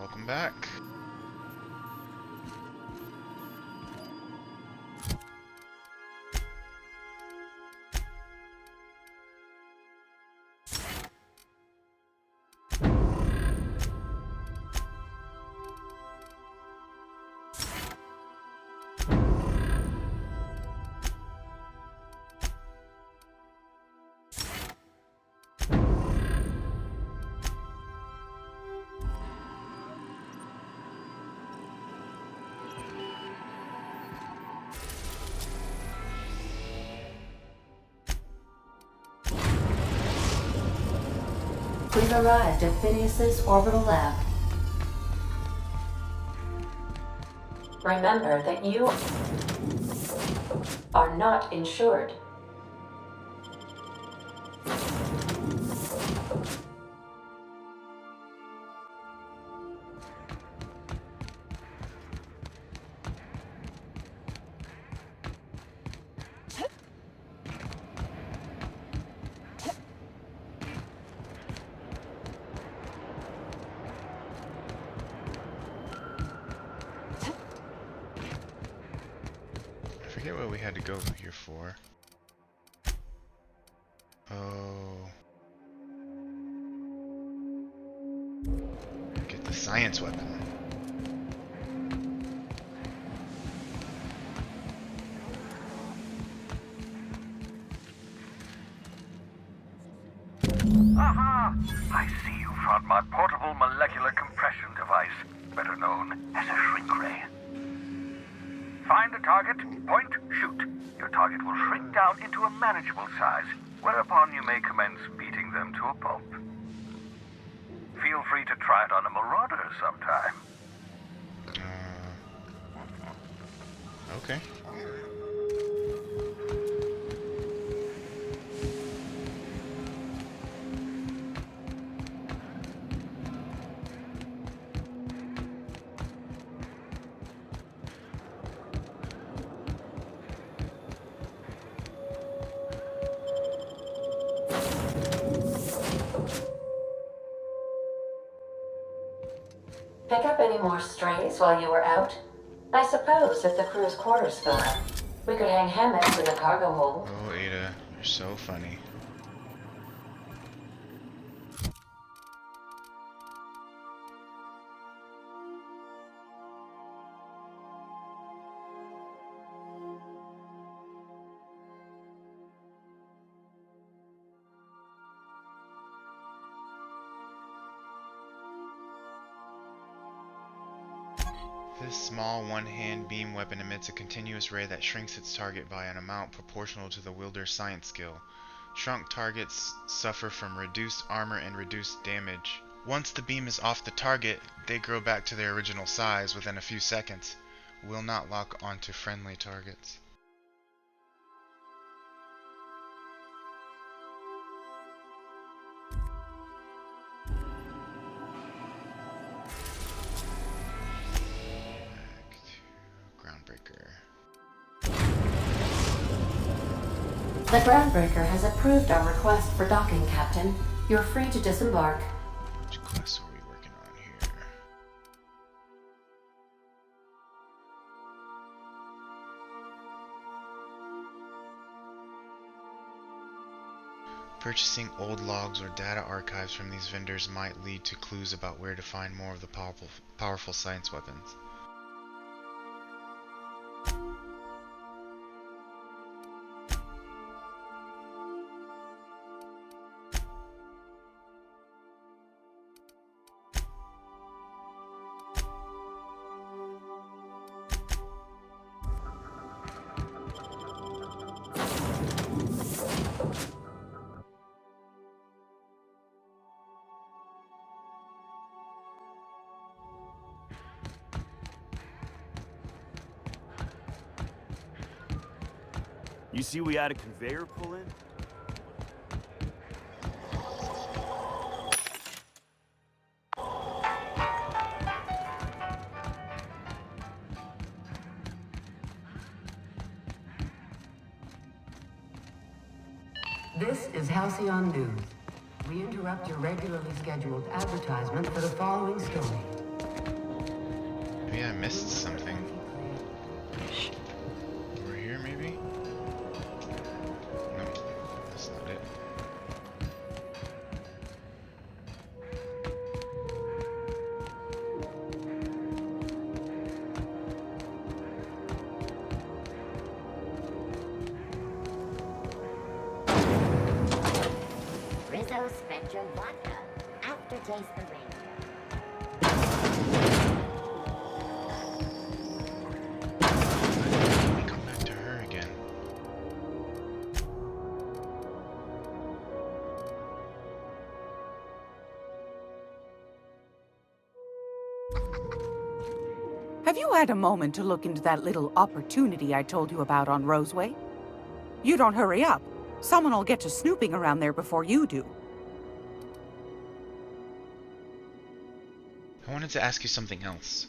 Welcome back. We've arrived at Phineas's orbital lab. Remember that you are not insured. I forget what we had to go here for. Oh. Get the science weapon. Aha! I see you found my portable molecular compression device, better known as a shrink ray. Find the target, point, shoot. Your target will shrink down into a manageable size, whereupon you may commence beating them to a pulp. Feel free to try it on a marauder sometime. Okay. Pick up any more strays while you were out? I suppose if the crew's quarters fill up, we could hang hammocks in the cargo hold. Oh, Ada, you're so funny. This small one-hand beam weapon emits a continuous ray that shrinks its target by an amount proportional to the wielder's science skill. Shrunk targets suffer from reduced armor and reduced damage. Once the beam is off the target, they grow back to their original size within a few seconds. Will not lock onto friendly targets. The Groundbreaker has approved our request for docking, Captain. You're free to disembark. Which quests are we working on here? Purchasing old logs or data archives from these vendors might lead to clues about where to find more of the powerful science weapons. You see we had a conveyor pull in? This is Halcyon News. We interrupt your regularly scheduled advertisement for the following story. Maybe I missed something. Over here, maybe? No, that's not it. Rizzo Spectrum Vodka. Aftertaste the rain. Let me come back to her again. Have you had a moment to look into that little opportunity I told you about on Roseway? You don't hurry up. Someone will get to snooping around there before you do. I wanted to ask you something else.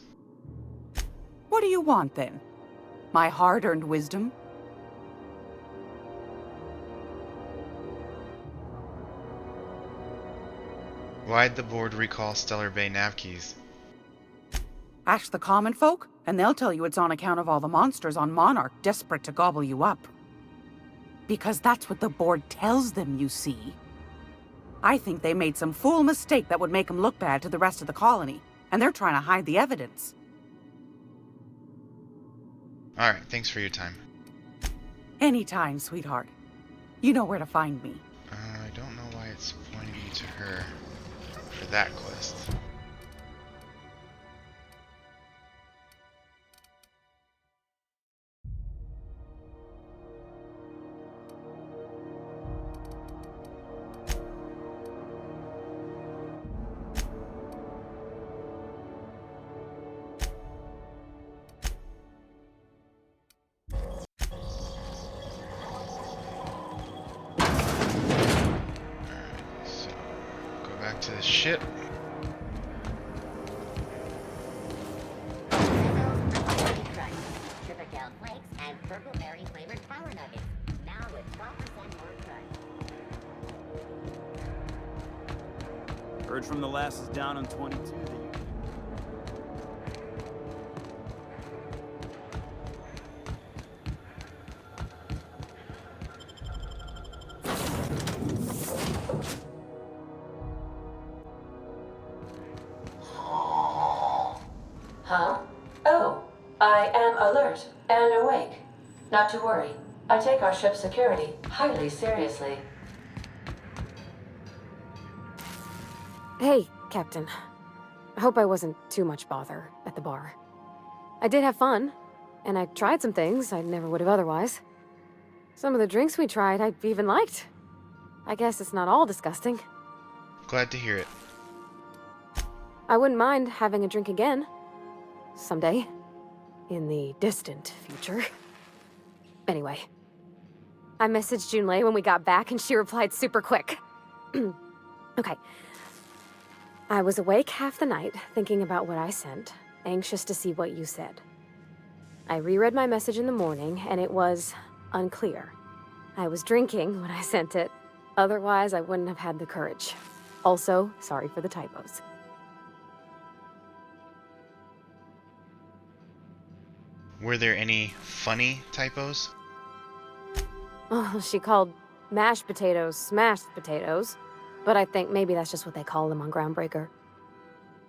What do you want, then? My hard-earned wisdom? Why'd the board recall Stellar Bay nav keys? Ask the common folk, and they'll tell you it's on account of all the monsters on Monarch desperate to gobble you up. Because that's what the board tells them, you see. I think they made some fool mistake that would make them look bad to the rest of the colony, and they're trying to hide the evidence. Alright, thanks for your time. Anytime, sweetheart. You know where to find me. I don't know why it's pointing me to her for that quest. So, go back to the ship. Rizzo's Crunch. Triple flakes and purple berry flavored power nuggets. Now with 12% more crunch. Heard from the lasses down on 22 that you... Huh? Oh, I am alert and awake. Not to worry. I take our ship's security highly seriously. Hey, Captain. I hope I wasn't too much bother at the bar. I did have fun, and I tried some things I never would have otherwise. Some of the drinks we tried I even liked. I guess it's not all disgusting. Glad to hear it. I wouldn't mind having a drink again. Someday. In the distant future. Anyway. I messaged Junlei when we got back and she replied super quick. Okay. I was awake half the night, thinking about what I sent, anxious to see what you said. I reread my message in the morning, and it was unclear. I was drinking when I sent it. Otherwise, I wouldn't have had the courage. Also, sorry for the typos. Were there any funny typos? Oh, she called mashed potatoes smashed potatoes. But I think maybe that's just what they call them on Groundbreaker.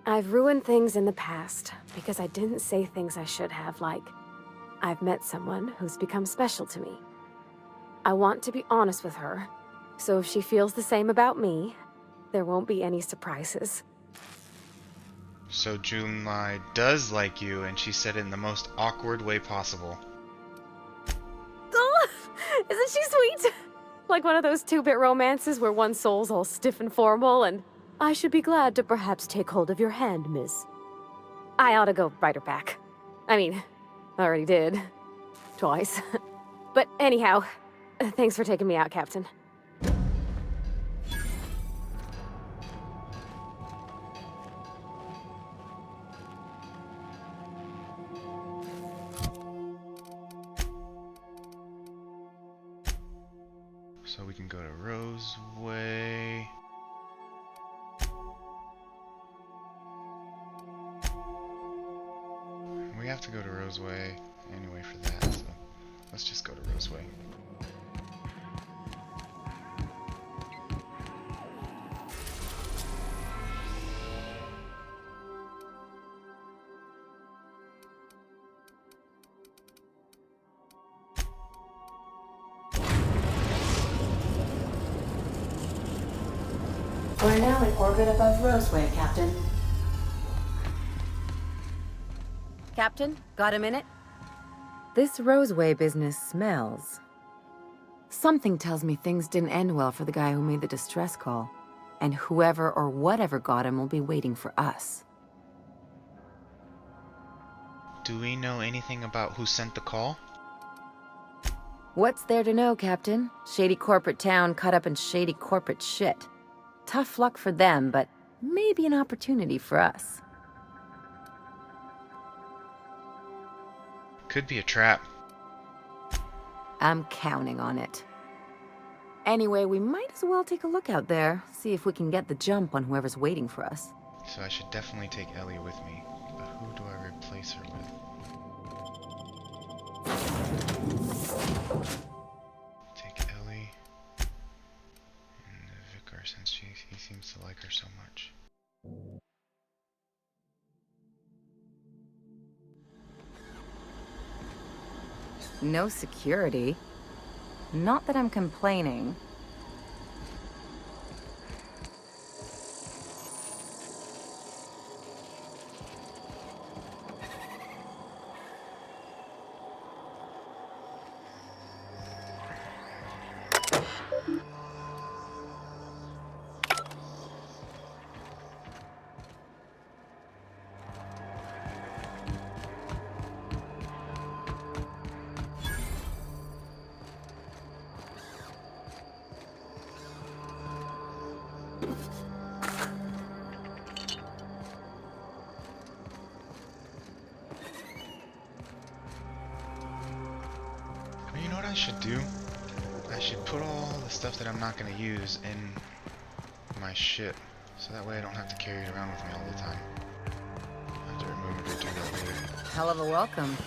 I've ruined things in the past because I didn't say things I should have, like, I've met someone who's become special to me. I want to be honest with her, so if she feels the same about me, there won't be any surprises. So Junlei does like you, and she said it in the most awkward way possible. Oh, isn't she sweet? Like one of those two-bit romances where one soul's all stiff and formal and, I should be glad to perhaps take hold of your hand, miss. I ought to go write her back. I mean, I already did. Twice. But anyhow, thanks for taking me out, Captain. So we can go to Roseway. have to go to Roseway anyway for that, so let's just go to Roseway. We're now in orbit above Roseway, Captain. Captain, got a minute? This Roseway business smells. Something tells me things didn't end well for the guy who made the distress call. And whoever or whatever got him will be waiting for us. Do we know anything about who sent the call? What's there to know, Captain? Shady corporate town caught up in shady corporate shit. Tough luck for them, but maybe an opportunity for us. Could be a trap. I'm counting on it. Anyway, we might as well take a look out there, see if we can get the jump on whoever's waiting for us. So I should definitely take Ellie with me. But who do I replace her with? Take Ellie and the vicar since he seems to like her so much. No security. Not that I'm complaining. You know what I should do? I should put all the stuff that I'm not going to use in my ship, so that way I don't have to carry it around with me all the time. I have to remove it or do that later. Hell of a welcome.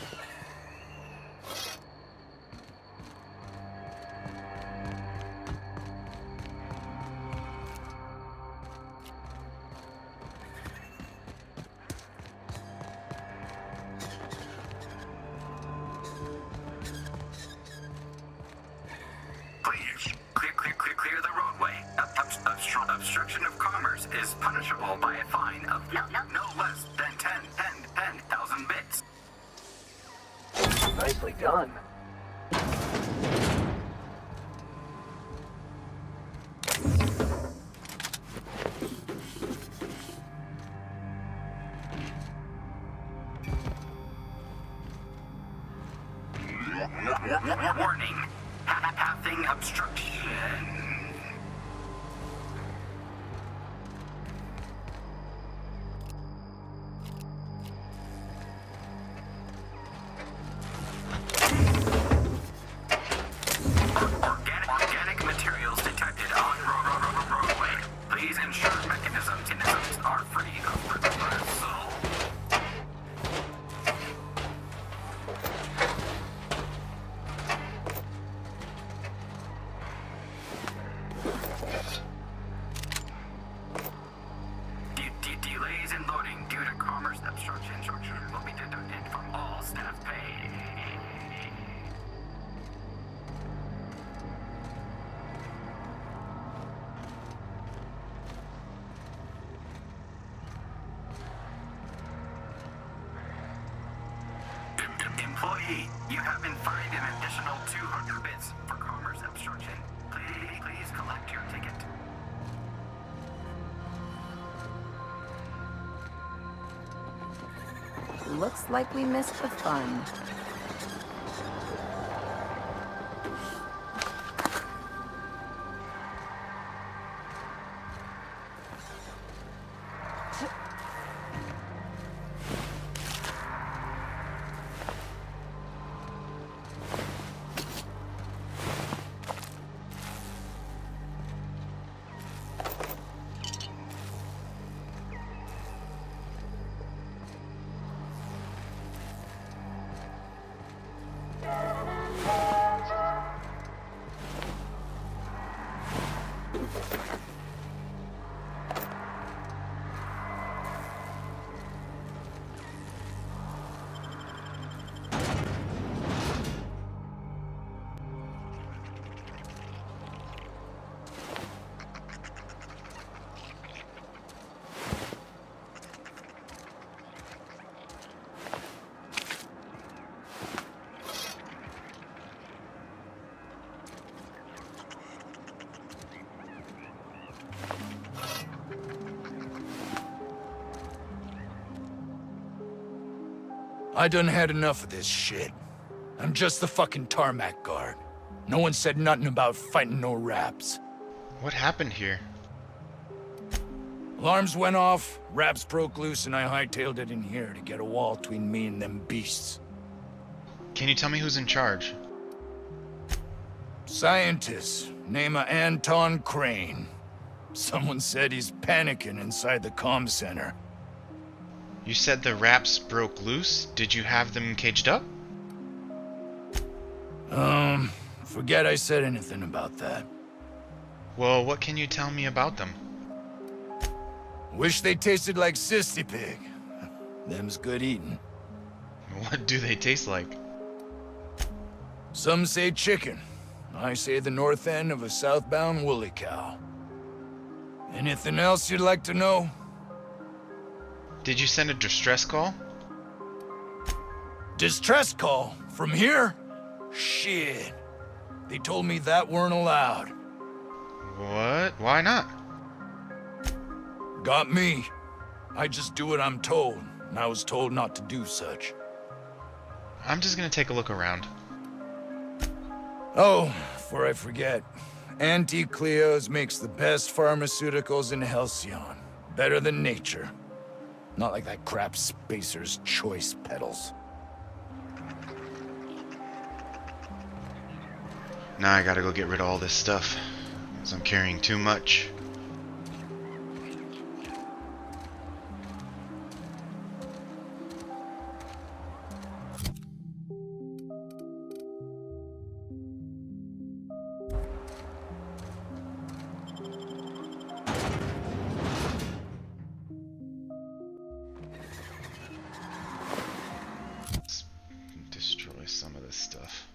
Clear the roadway. Obstruction of commerce is punishable by a fine of no less than 10,000 bits. Nicely done. Warning. Pathing obstruction. Organic materials detected on roadway. Please ensure mechanisms are free of reversal. Delays in loading due to commerce obstruction will be deducted from all staff pay. Employee, you have been fined an additional 200 bits for commerce obstruction. Please collect your ticket. Looks like we missed the fun. I done had enough of this shit. I'm just the fucking tarmac guard. No one said nothing about fighting no raps. What happened here? Alarms went off, raps broke loose, and I hightailed it in here to get a wall between me and them beasts. Can you tell me who's in charge? Scientist, name of Anton Crane. Someone said he's panicking inside the comm center. You said the raps broke loose? Did you have them caged up? Forget I said anything about that. Well, what can you tell me about them? Wish they tasted like Sissy Pig. Them's good eating. What do they taste like? Some say chicken. I say the north end of a southbound woolly cow. Anything else you'd like to know? Did you send a distress call? Distress call? From here? Shit. They told me that weren't allowed. What? Why not? Got me. I just do what I'm told, and I was told not to do such. I'm just gonna take a look around. Oh, before I forget, Auntie Cleo's makes the best pharmaceuticals in Halcyon. Better than nature. Not like that crap Spacer's Choice pedals. Now I gotta go get rid of all this stuff, because I'm carrying too much. Let's destroy some of this stuff.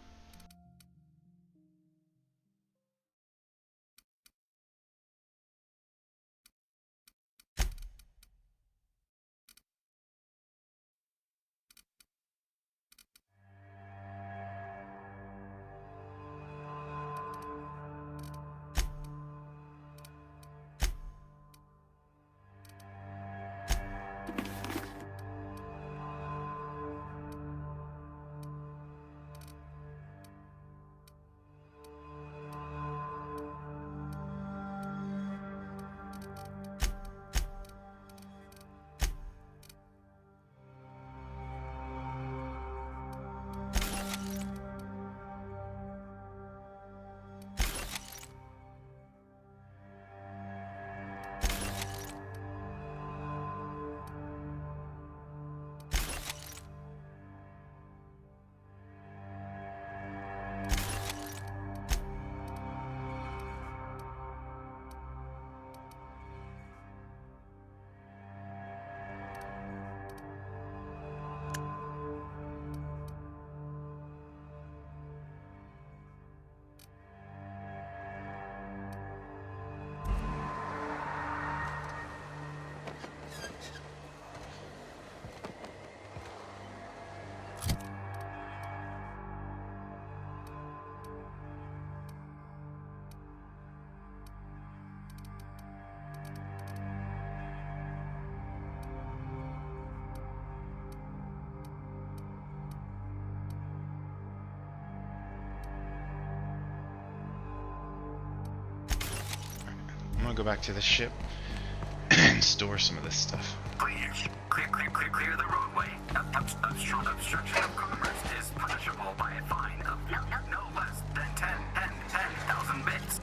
I'm gonna go back to the ship and store some of this stuff. Clear the roadway. Obstruction of commerce is punishable by a fine of no less than 10,000 bits.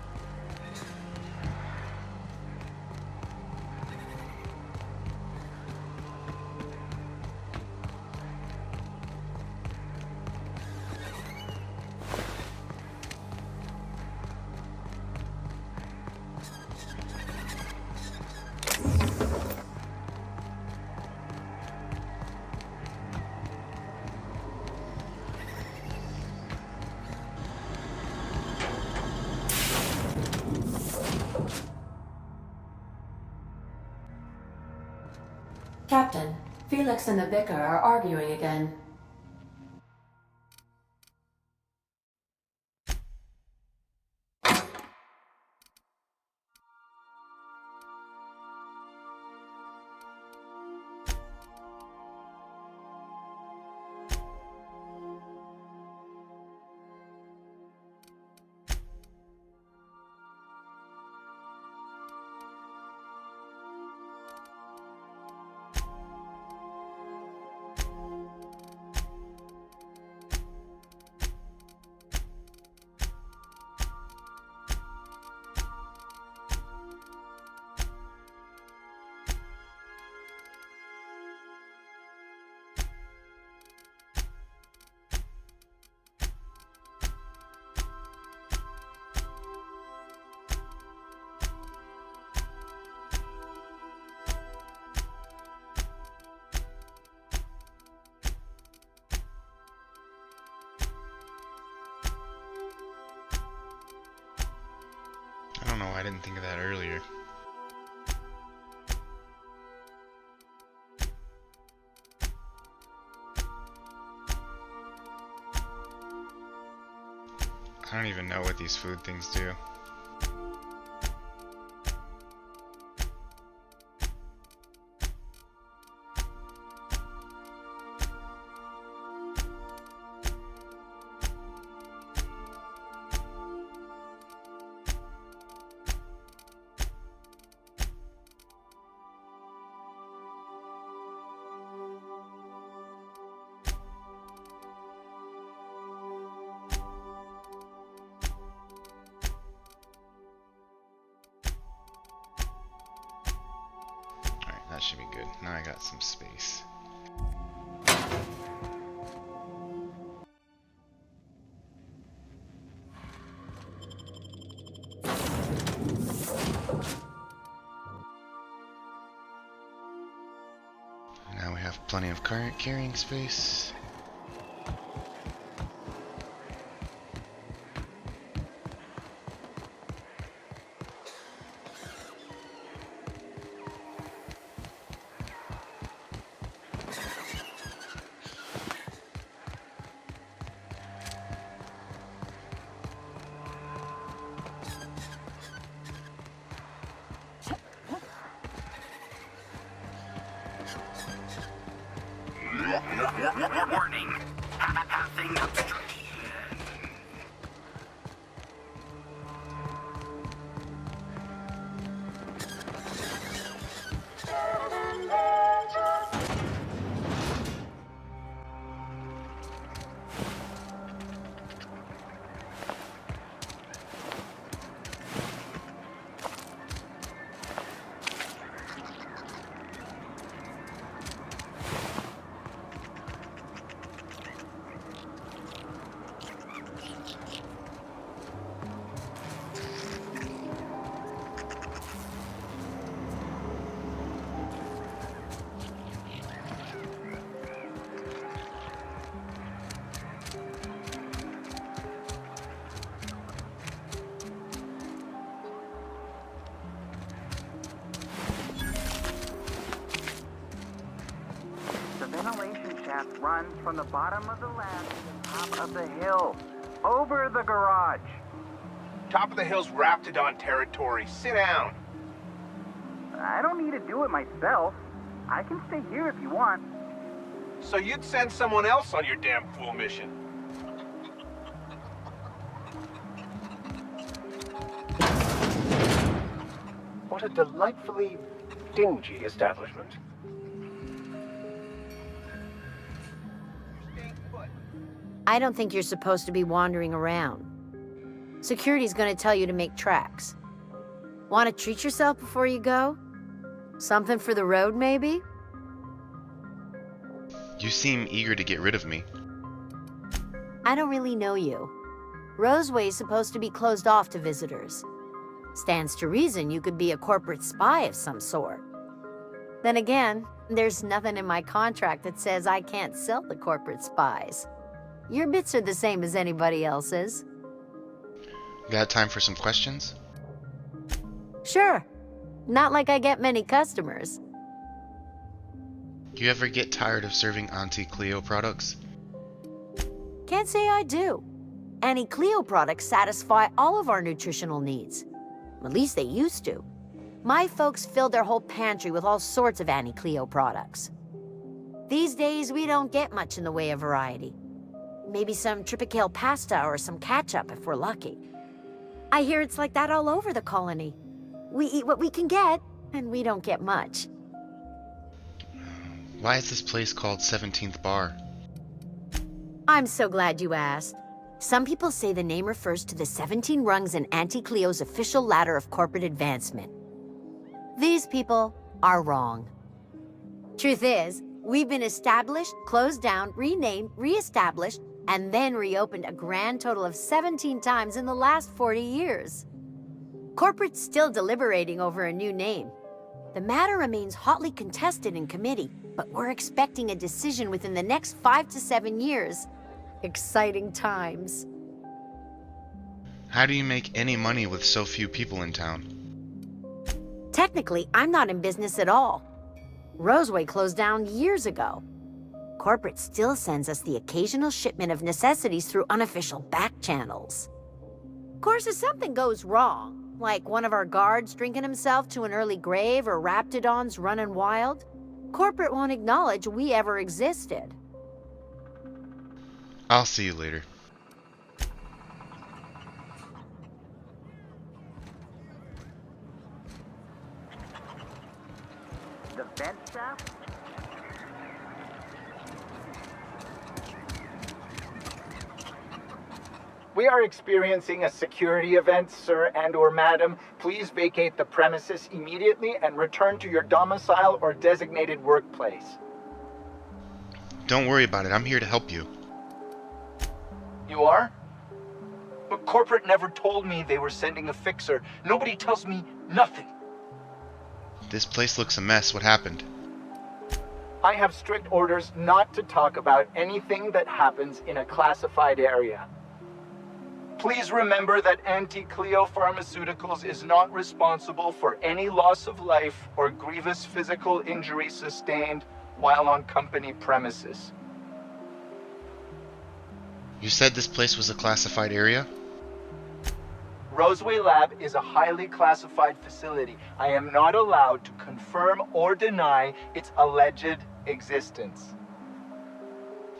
Captain, Felix and the Vicar are arguing again. didn't think of that earlier. I don't even know what these food things do. That should be good. Now I got some space. Now we have plenty of carrying space. Warning. Passing obstruction. The ventilation shaft runs from the bottom of the lab to the top of the hill, over the garage. Top of the hill's Raptidon territory. Sit down. I don't need to do it myself. I can stay here if you want. So you'd send someone else on your damn fool mission. What a delightfully dingy establishment. I don't think you're supposed to be wandering around. Security's gonna tell you to make tracks. Want to treat yourself before you go? Something for the road, maybe? You seem eager to get rid of me. I don't really know you. Roseway's supposed to be closed off to visitors. Stands to reason you could be a corporate spy of some sort. Then again, there's nothing in my contract that says I can't sell to corporate spies. Your bits are the same as anybody else's. Got time for some questions? Sure. Not like I get many customers. You ever get tired of serving Auntie Cleo products? Can't say I do. Annie Cleo products satisfy all of our nutritional needs. At least they used to. My folks filled their whole pantry with all sorts of Annie Cleo products. These days, we don't get much in the way of variety. Maybe some tripicale pasta or some ketchup if we're lucky. I hear it's like that all over the colony. We eat what we can get, and we don't get much. Why is this place called 17th Bar? I'm so glad you asked. Some people say the name refers to the 17 rungs in Auntie Cleo's official ladder of corporate advancement. These people are wrong. Truth is, we've been established, closed down, renamed, re-established, and then reopened a grand total of 17 times in the last 40 years. Corporate's still deliberating over a new name. The matter remains hotly contested in committee, but we're expecting a decision within the next 5 to 7 years. Exciting times. How do you make any money with so few people in town? Technically, I'm not in business at all. Roseway closed down years ago. Corporate still sends us the occasional shipment of necessities through unofficial back channels. Of course, if something goes wrong, like one of our guards drinking himself to an early grave or raptidons running wild, corporate won't acknowledge we ever existed. I'll see you later. The vent shaft? We are experiencing a security event, sir and/or madam. Please vacate the premises immediately and return to your domicile or designated workplace. Don't worry about it. I'm here to help you. You are? But corporate never told me they were sending a fixer. Nobody tells me nothing. This place looks a mess. What happened? I have strict orders not to talk about anything that happens in a classified area. Please remember that Anti-Cleo Pharmaceuticals is not responsible for any loss of life or grievous physical injury sustained while on company premises. You said this place was a classified area? Roseway Lab is a highly classified facility. I am not allowed to confirm or deny its alleged existence.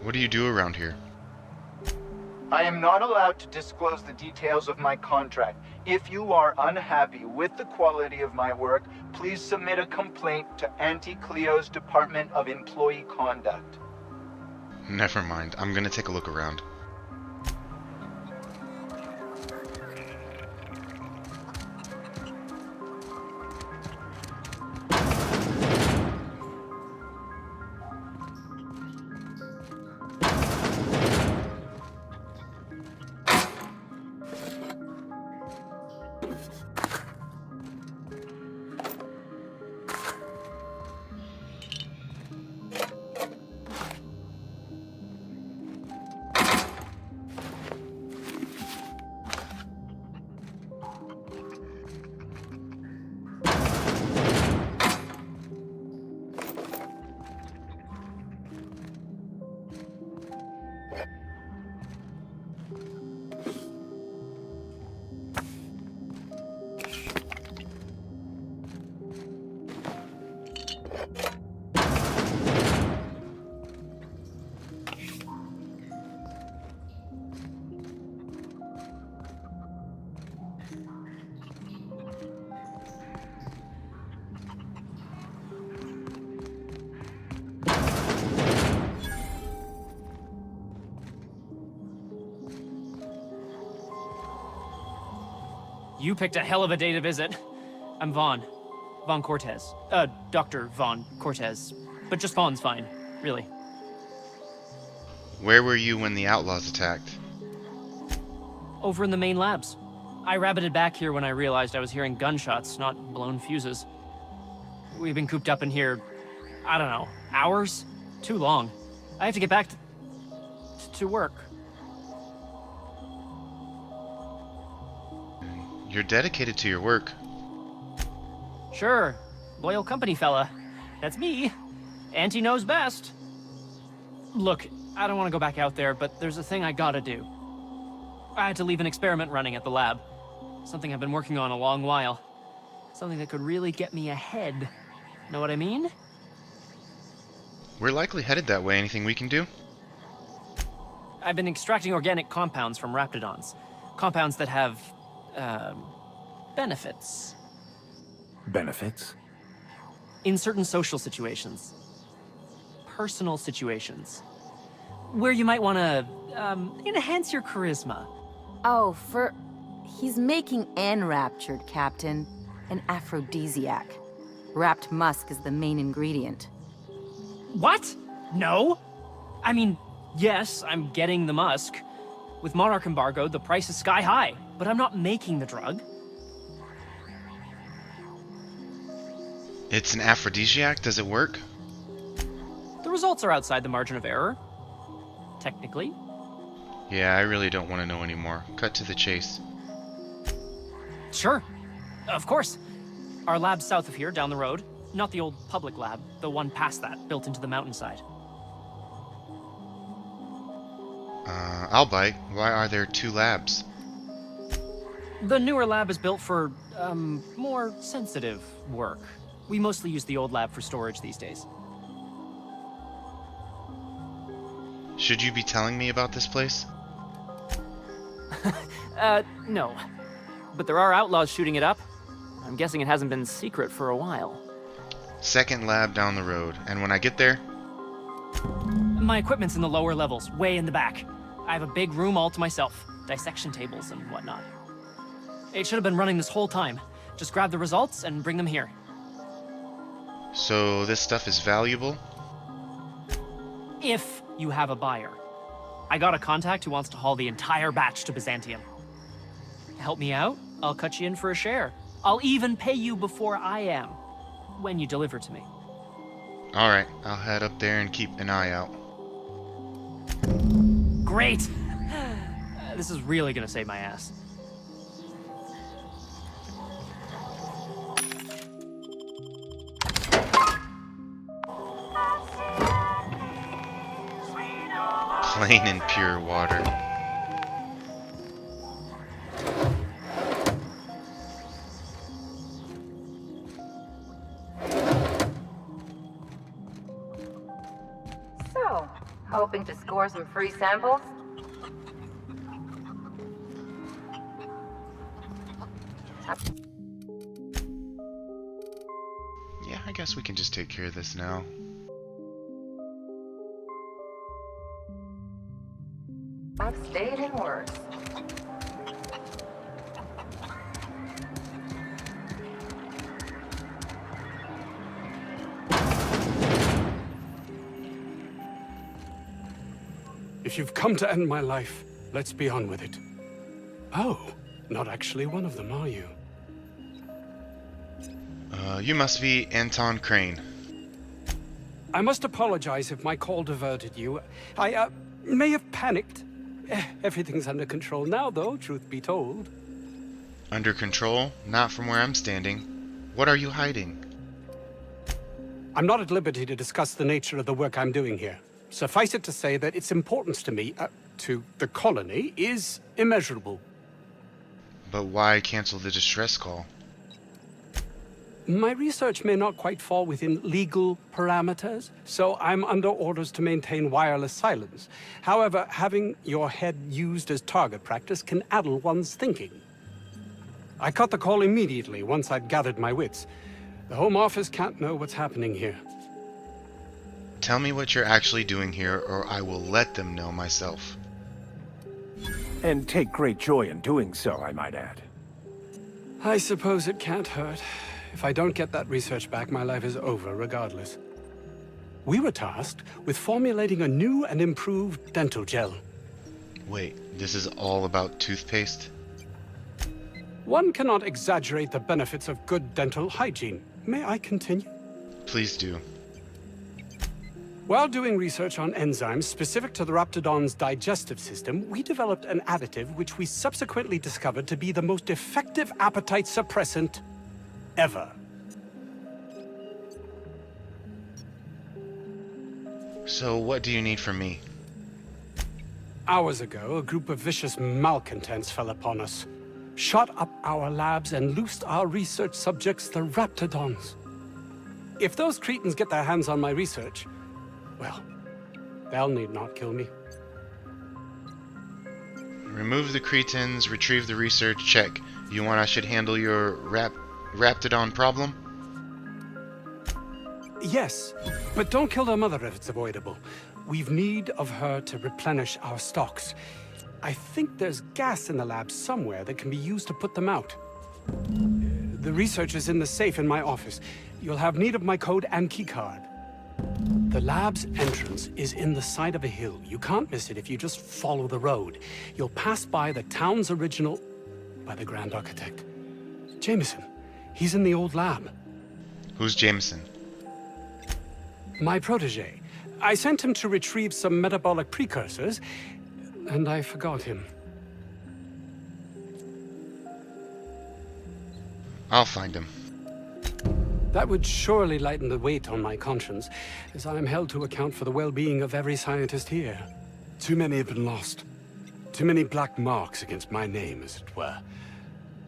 What do you do around here? I am not allowed to disclose the details of my contract. If you are unhappy with the quality of my work, please submit a complaint to Anti-Cleo's Department of Employee Conduct. Never mind. I'm gonna take a look around. You picked a hell of a day to visit. I'm Vaughn. Vaughn Cortez. Dr. Vaughn Cortez. But just Vaughn's fine, really. Where were you when the outlaws attacked? Over in the main labs. I rabbited back here when I realized I was hearing gunshots, not blown fuses. We've been cooped up in here, I don't know, hours? Too long. I have to get back to work. You're dedicated to your work. Sure. Loyal company fella. That's me. Auntie knows best. Look, I don't want to go back out there, but there's a thing I gotta do. I had to leave an experiment running at the lab. Something I've been working on a long while. Something that could really get me ahead. Know what I mean? We're likely headed that way. Anything we can do? I've been extracting organic compounds from raptidons. Compounds that have, benefits. Benefits? In certain social situations. Personal situations. Where you might want to, enhance your charisma. Oh, he's making enraptured, Captain. An aphrodisiac. Wrapped musk is the main ingredient. What? No? I mean, yes, I'm getting the musk. With Monarch embargo, the price is sky high, but I'm not making the drug. It's an aphrodisiac? Does it work? The results are outside the margin of error. Technically. Yeah, I really don't want to know anymore. Cut to the chase. Sure. Of course. Our lab's south of here, down the road. Not the old public lab, the one past that, built into the mountainside. I'll bite. Why are there 2 labs? The newer lab is built for, more sensitive work. We mostly use the old lab for storage these days. Should you be telling me about this place? No. But there are outlaws shooting it up. I'm guessing it hasn't been secret for a while. Second lab down the road, and when I get there? My equipment's in the lower levels, way in the back. I have a big room all to myself, dissection tables and whatnot. It should have been running this whole time. Just grab the results and bring them here. So this stuff is valuable? If you have a buyer. I got a contact who wants to haul the entire batch to Byzantium. Help me out, I'll cut you in for a share. I'll even pay you before I am, when you deliver to me. Alright, I'll head up there and keep an eye out. Great! This is really gonna save my ass. Plain and pure water. So, hoping to score some free samples? Yeah, I guess we can just take care of this now. I've stayed in worse. If you've come to end my life, let's be on with it. Oh, not actually one of them, are you? You must be Anton Crane. I must apologize if my call diverted you. I may have panicked. Everything's under control now, though, truth be told. Under control? Not from where I'm standing. What are you hiding? I'm not at liberty to discuss the nature of the work I'm doing here. Suffice it to say that its importance to me, to the colony, is immeasurable. But why cancel the distress call? My research may not quite fall within legal parameters, so I'm under orders to maintain wireless silence. However, having your head used as target practice can addle one's thinking. I cut the call immediately once I'd gathered my wits. The Home Office can't know what's happening here. Tell me what you're actually doing here, or I will let them know myself. And take great joy in doing so, I might add. I suppose it can't hurt. If I don't get that research back, my life is over regardless. We were tasked with formulating a new and improved dental gel. Wait, this is all about toothpaste? One cannot exaggerate the benefits of good dental hygiene. May I continue? Please do. While doing research on enzymes specific to the Raptidon's digestive system, we developed an additive which we subsequently discovered to be the most effective appetite suppressant ever. So what do you need from me? Hours ago, a group of vicious malcontents fell upon us, shot up our labs and loosed our research subjects, the Raptidons. If those cretins get their hands on my research, well, they'll need not kill me. Remove the cretins, retrieve the research, check. You want I should handle your Raptidon problem? Yes, but don't kill their mother if it's avoidable. We've need of her to replenish our stocks. I think there's gas in the lab somewhere that can be used to put them out. The research is in the safe in my office. You'll have need of my code and keycard. The lab's entrance is in the side of a hill. You can't miss it if you just follow the road. You'll pass by the town's original by the Grand Architect. Jameson. He's in the old lab. Who's Jameson? My protege. I sent him to retrieve some metabolic precursors, and I forgot him. I'll find him. That would surely lighten the weight on my conscience, as I am held to account for the well-being of every scientist here. Too many have been lost. Too many black marks against my name, as it were.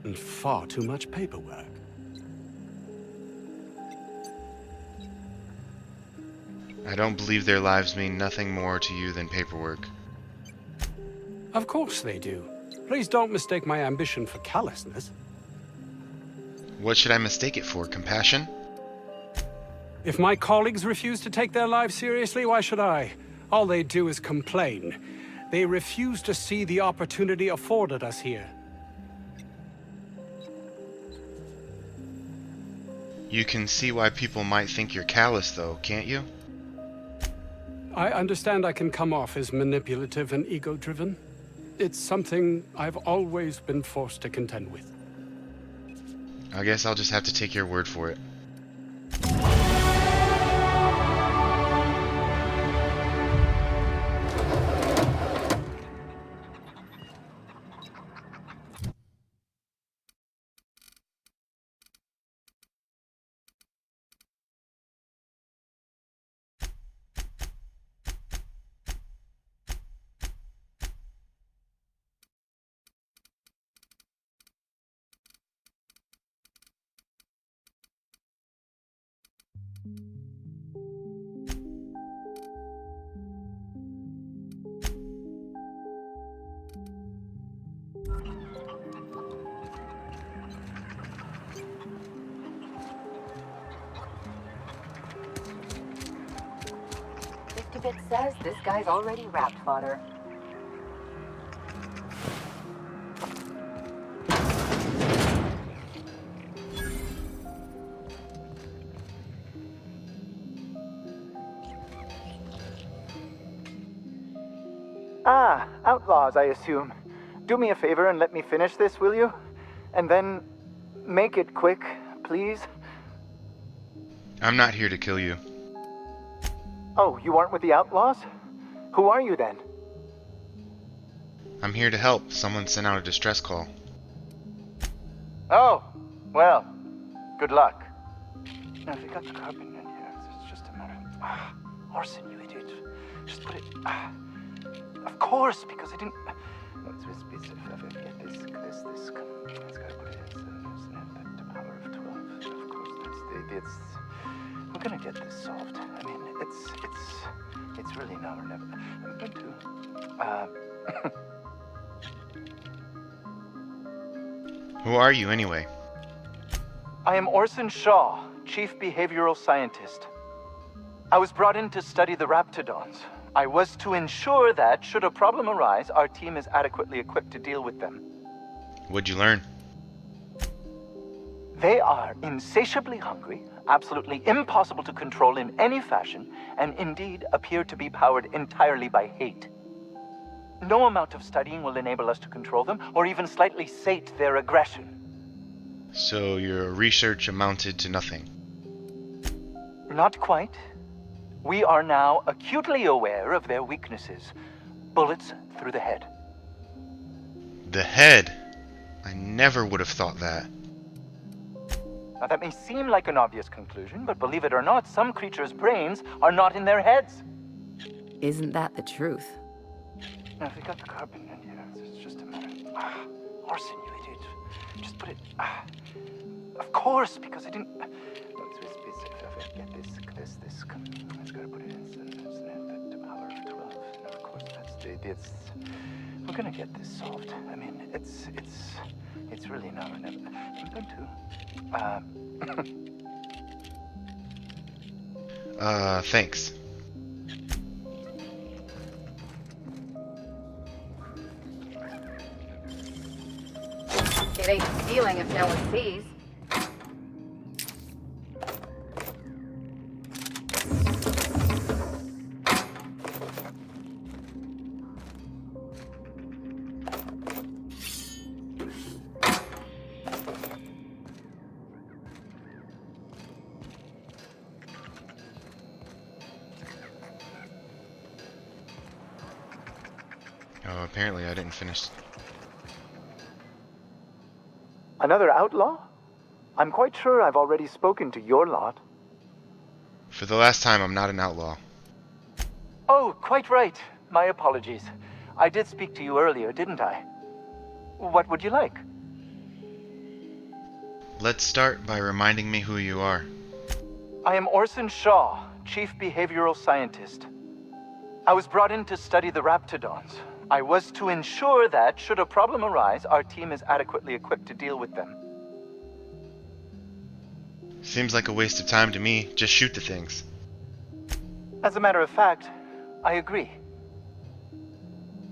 And far too much paperwork. I don't believe their lives mean nothing more to you than paperwork. Of course they do. Please don't mistake my ambition for callousness. What should I mistake it for? Compassion? If my colleagues refuse to take their lives seriously, why should I? All they do is complain. They refuse to see the opportunity afforded us here. You can see why people might think you're callous, though, can't you? I understand I can come off as manipulative and ego-driven. It's something I've always been forced to contend with. I guess I'll just have to take your word for it. Bit says this guy's already wrapped fodder. Ah, outlaws, I assume. Do me a favor and let me finish this, will you? And then make it quick, please. I'm not here to kill you. Oh, you aren't with the outlaws? Who are you then? I'm here to help. Someone sent out a distress call. Oh, well, good luck. Now, if you got the carbon in here, it's just a matter of... Orson, you idiot. Just put it... of course, because I didn't... Let's get this... Let's gotta put it in the power of 12. Of course, it's... We're gonna get this solved. I mean, it's really now or never. I'm going to... Who are you, anyway? I am Orson Shaw, Chief Behavioral Scientist. I was brought in to study the Raptidons. I was to ensure that, should a problem arise, our team is adequately equipped to deal with them. What'd you learn? They are insatiably hungry, absolutely impossible to control in any fashion, and indeed appear to be powered entirely by hate. No amount of studying will enable us to control them, or even slightly sate their aggression. So your research amounted to nothing? Not quite. We are now acutely aware of their weaknesses. Bullets through the head. The head? I never would have thought that. Now that may seem like an obvious conclusion, but believe it or not, some creatures' brains are not in their heads. Isn't that the truth? Now, if we got the carbon in here, it's just a matter of... Orson, you idiot. Just put it... Of course, because I didn't... Get this... Let's gotta put it in the power of 12. And of course, it's... We're gonna get this solved. I mean, it's really now or never. I'm going to... Thanks. It ain't stealing if no one sees. Oh, apparently I didn't finish. Another outlaw? I'm quite sure I've already spoken to your lot. For the last time, I'm not an outlaw. Oh, quite right. My apologies. I did speak to you earlier, didn't I? What would you like? Let's start by reminding me who you are. I am Orson Shaw, Chief Behavioral Scientist. I was brought in to study the Raptidons. I was to ensure that, should a problem arise, our team is adequately equipped to deal with them. Seems like a waste of time to me. Just shoot the things. As a matter of fact, I agree.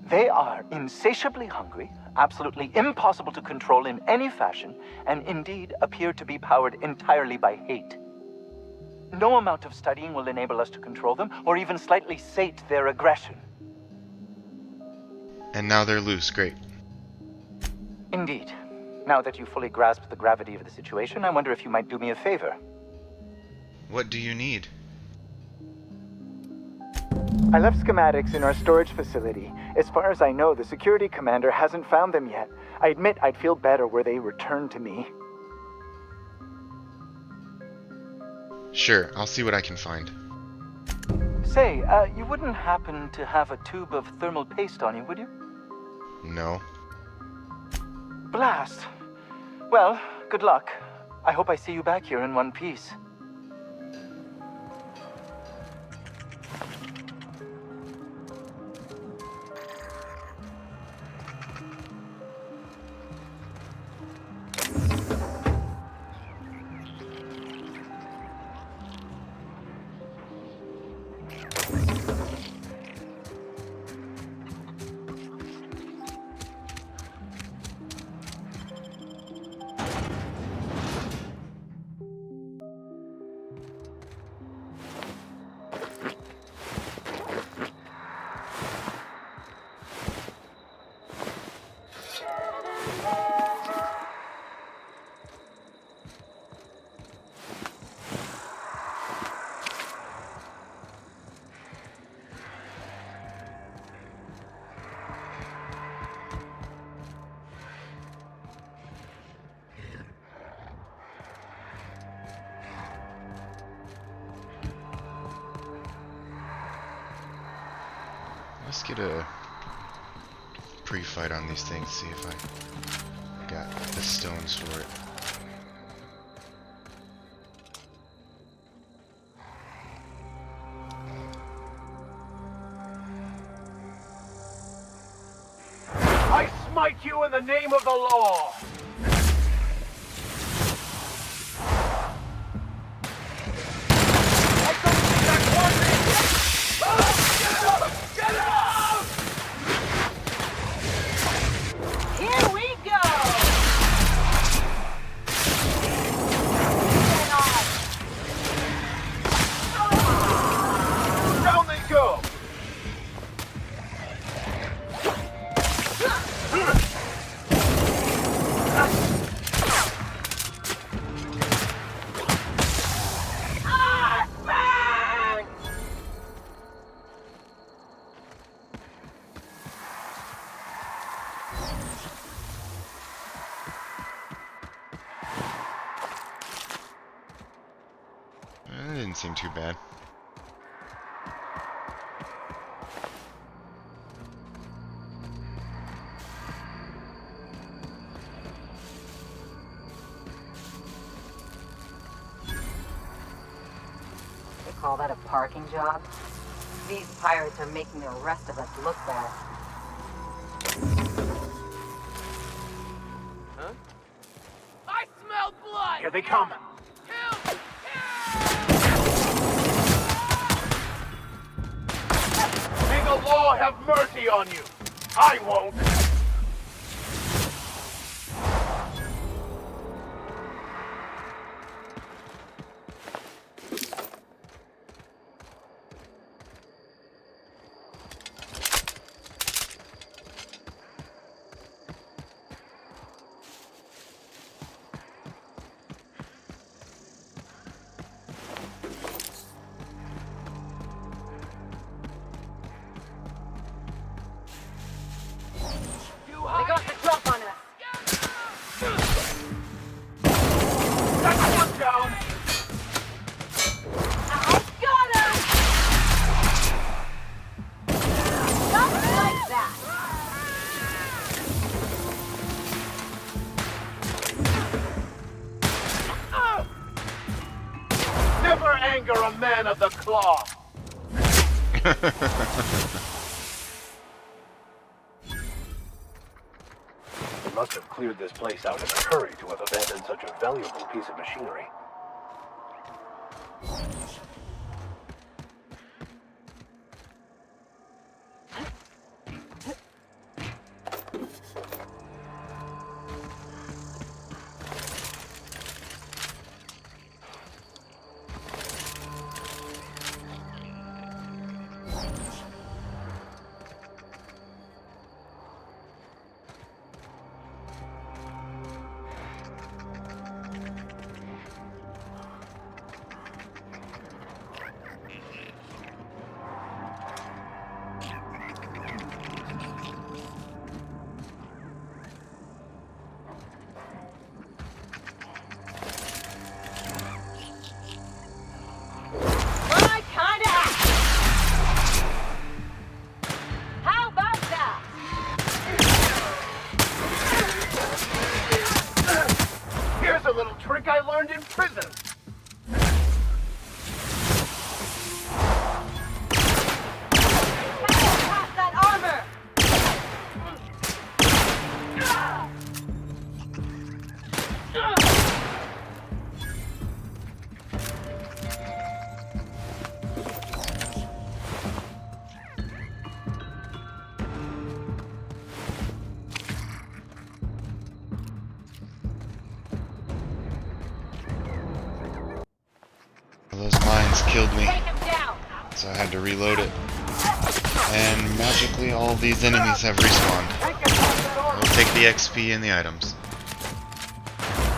They are insatiably hungry, absolutely impossible to control in any fashion, and indeed appear to be powered entirely by hate. No amount of studying will enable us to control them, or even slightly sate their aggression. And now they're loose. Great. Indeed. Now that you fully grasp the gravity of the situation, I wonder if you might do me a favor. What do you need? I left schematics in our storage facility. As far as I know, the security commander hasn't found them yet. I admit I'd feel better were they returned to me. Sure, I'll see what I can find. Say, you wouldn't happen to have a tube of thermal paste on you, would you? No. Blast. Well, good luck. I hope I see you back here in one piece. Let's get a pre-fight on these things, see if I got the stones for it. I smite you in the name of the law! Here we go! Down they go! That didn't seem too bad. They call that a parking job? These pirates are making the rest of us look bad. Huh? I smell blood! Here they come! May the law have mercy on you! I won't! man of the claw. They must have cleared this place out in a hurry to have abandoned such a valuable piece of machinery. My kind of act. How about that? Here's a little trick I learned in prison. Pass that armor. Those mines killed me, Take him down. so I had to reload it. And magically all these enemies have respawned. We'll take the XP and the items.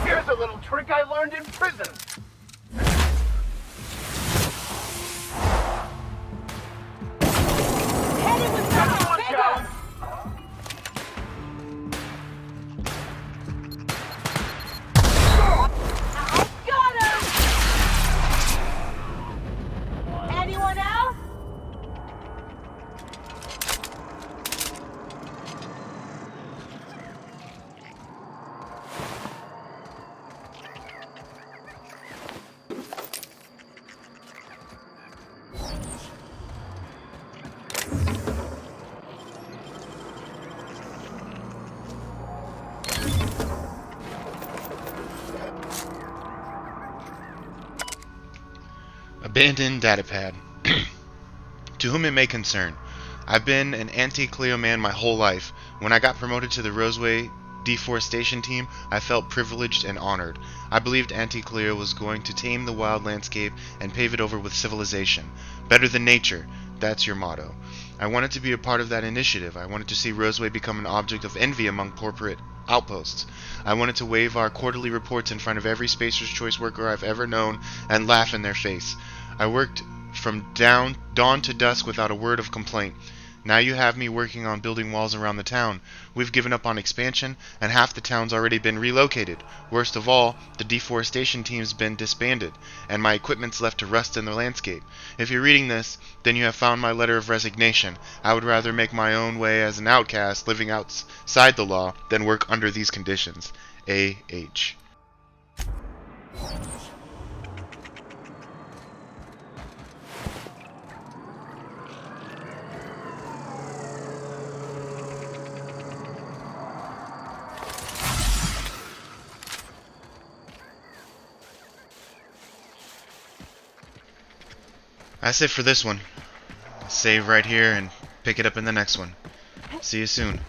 Here's a little trick I learned in prison. Headed with Everyone that. down. I got him. Anyone else? Abandoned datapad. To whom it may concern, I've been an anti-Cleo man my whole life. When I got promoted to the Roseway deforestation team, I felt privileged and honored. I believed anti-Cleo was going to tame the wild landscape and pave it over with civilization. Better than nature, that's your motto. I wanted to be a part of that initiative. I wanted to see Roseway become an object of envy among corporate outposts. I wanted to wave our quarterly reports in front of every Spacer's Choice worker I've ever known and laugh in their face. I worked from dawn to dusk without a word of complaint. Now you have me working on building walls around the town. We've given up on expansion, and half the town's already been relocated. Worst of all, the deforestation team's been disbanded, and my equipment's left to rust in the landscape. If you're reading this, then you have found my letter of resignation. I would rather make my own way as an outcast living outside the law than work under these conditions. A.H. That's it for this one. Save right here and pick it up in the next one. See you soon.